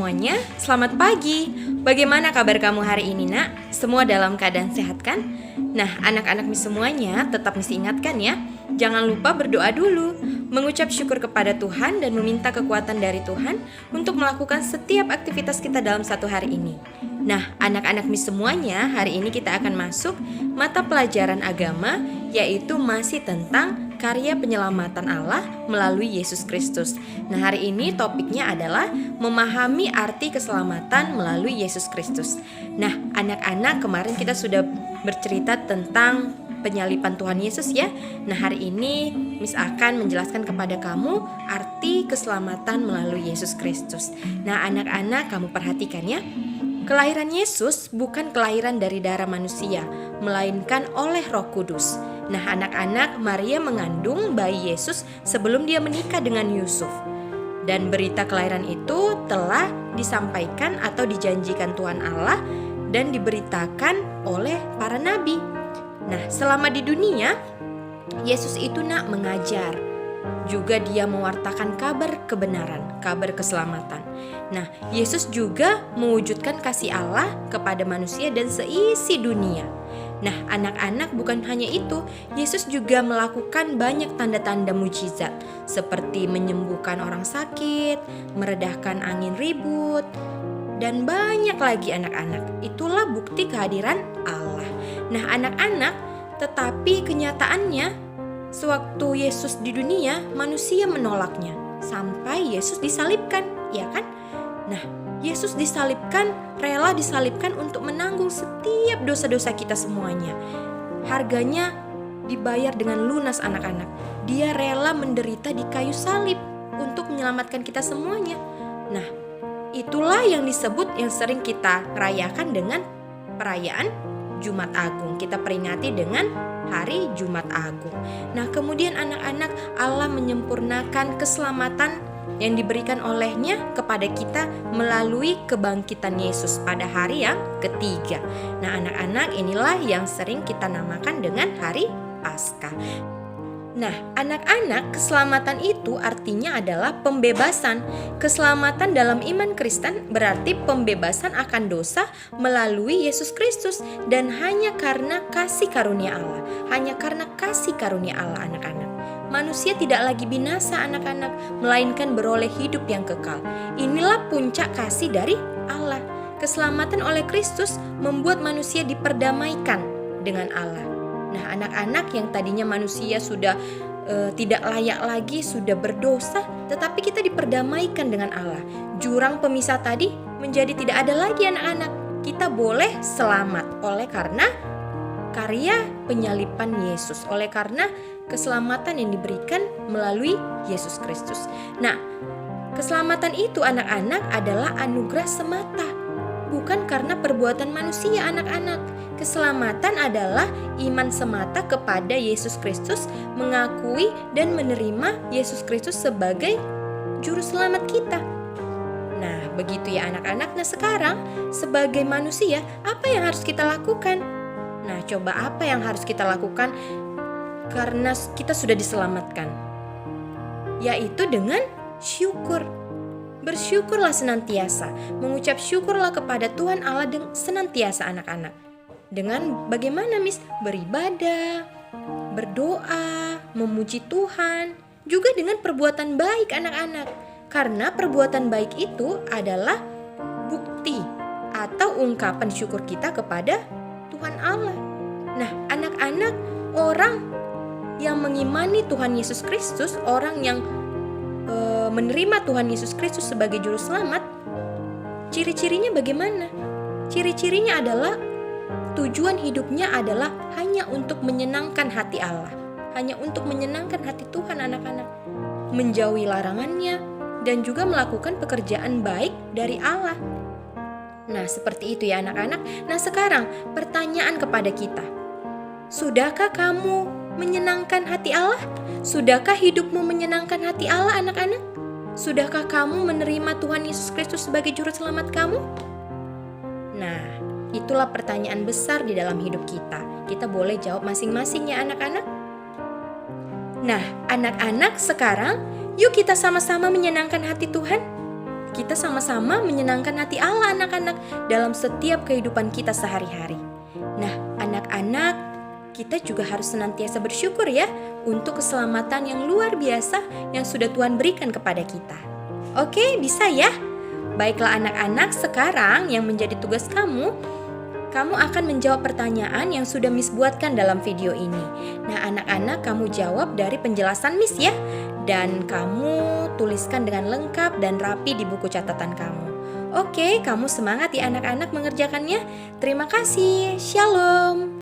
semuanya, selamat pagi. Bagaimana kabar kamu hari ini, Nak? Semua dalam keadaan sehat kan? Nah, anak-anak semuanya tetap mesti ingatkan ya, jangan lupa berdoa dulu, mengucap syukur kepada Tuhan dan meminta kekuatan dari Tuhan untuk melakukan setiap aktivitas kita dalam satu hari ini. Nah, anak-anak semuanya, hari ini kita akan masuk mata pelajaran agama, yaitu masih tentang karya penyelamatan Allah melalui Yesus Kristus. Nah, hari ini topiknya adalah memahami arti keselamatan melalui Yesus Kristus. Nah, anak-anak, kemarin kita sudah bercerita tentang penyaliban Tuhan Yesus ya. Nah, hari ini Miss akan menjelaskan kepada kamu arti keselamatan melalui Yesus Kristus. Nah, anak-anak, kamu perhatikan ya. Kelahiran Yesus bukan kelahiran dari darah manusia, melainkan oleh Roh Kudus. Nah, anak-anak, Maria mengandung bayi Yesus sebelum dia menikah dengan Yusuf. Dan berita kelahiran itu telah disampaikan atau dijanjikan Tuhan Allah dan diberitakan oleh para nabi. Nah, selama di dunia, Yesus itu mengajar. Juga dia mewartakan kabar kebenaran, kabar keselamatan. Nah, Yesus juga mewujudkan kasih Allah kepada manusia dan seisi dunia. Nah, anak-anak, bukan hanya itu, Yesus juga melakukan banyak tanda-tanda mujizat seperti menyembuhkan orang sakit, meredahkan angin ribut, dan banyak lagi anak-anak. Itulah bukti kehadiran Allah. Nah, anak-anak, tetapi kenyataannya sewaktu Yesus di dunia, manusia menolaknya sampai Yesus disalibkan, ya kan? Nah, Yesus disalibkan, rela disalibkan untuk menanggung setiap dosa-dosa kita semuanya. Harganya dibayar dengan lunas, anak-anak. Dia rela menderita di kayu salib untuk menyelamatkan kita semuanya. Nah, itulah yang disebut, yang sering kita rayakan dengan perayaan Jumat Agung. Kita peringati dengan hari Jumat Agung. Nah, kemudian anak-anak, Allah menyempurnakan keselamatan yang diberikan olehnya kepada kita melalui kebangkitan Yesus pada hari yang ketiga. Nah, anak-anak, inilah yang sering kita namakan dengan hari Paskah. Nah, anak-anak, keselamatan itu artinya adalah pembebasan. Keselamatan dalam iman Kristen berarti pembebasan akan dosa melalui Yesus Kristus, dan hanya karena kasih karunia Allah. Hanya karena kasih karunia Allah, anak-anak. Manusia tidak lagi binasa, anak-anak, melainkan beroleh hidup yang kekal. Inilah puncak kasih dari Allah. Keselamatan oleh Kristus membuat manusia diperdamaikan dengan Allah. Nah, anak-anak, yang tadinya manusia sudah tidak layak lagi, sudah berdosa, tetapi kita diperdamaikan dengan Allah. Jurang pemisah tadi menjadi tidak ada lagi, anak-anak. Kita boleh selamat oleh karena karya penyaliban Yesus, oleh karena keselamatan yang diberikan melalui Yesus Kristus. Nah, keselamatan itu, anak-anak, adalah anugerah semata, bukan karena perbuatan manusia, anak-anak. Keselamatan adalah iman semata kepada Yesus Kristus, mengakui dan menerima Yesus Kristus sebagai juru selamat kita. Nah, begitu ya anak-anak. Nah, sekarang sebagai manusia, apa yang harus kita lakukan? Nah, coba apa yang harus kita lakukan karena kita sudah diselamatkan? Yaitu dengan syukur. Bersyukurlah senantiasa, mengucap syukurlah kepada Tuhan Allah senantiasa, anak-anak. Dengan bagaimana, Miss? Beribadah, berdoa, memuji Tuhan, juga dengan perbuatan baik, anak-anak. Karena perbuatan baik itu adalah bukti atau ungkapan syukur kita kepada Tuhan Allah. Nah, anak-anak, orang yang mengimani Tuhan Yesus Kristus, orang yang menerima Tuhan Yesus Kristus sebagai juru selamat, ciri-cirinya bagaimana? Ciri-cirinya adalah tujuan hidupnya adalah hanya untuk menyenangkan hati Allah, hanya untuk menyenangkan hati Tuhan, anak-anak, menjauhi larangannya dan juga melakukan pekerjaan baik dari Allah. Nah, seperti itu ya anak-anak. Nah, sekarang pertanyaan kepada kita, sudahkah kamu menyenangkan hati Allah? Sudahkah hidupmu menyenangkan hati Allah, anak-anak? Sudahkah kamu menerima Tuhan Yesus Kristus sebagai juru selamat kamu? Nah, itulah pertanyaan besar di dalam hidup kita. Kita boleh jawab masing-masing ya anak-anak. Nah, anak-anak, sekarang yuk kita sama-sama menyenangkan hati Tuhan. kita sama-sama menyenangkan hati Allah anak-anak dalam setiap kehidupan kita sehari-hari. Nah, anak-anak, kita juga harus senantiasa bersyukur ya untuk keselamatan yang luar biasa yang sudah Tuhan berikan kepada kita. Oke, bisa ya? Baiklah anak-anak, sekarang yang menjadi tugas kamu akan menjawab pertanyaan yang sudah Miss buatkan dalam video ini. Nah, anak-anak, kamu jawab dari penjelasan Miss ya. Dan kamu tuliskan dengan lengkap dan rapi di buku catatan kamu. Oke, kamu semangat ya anak-anak mengerjakannya. Terima kasih. Shalom.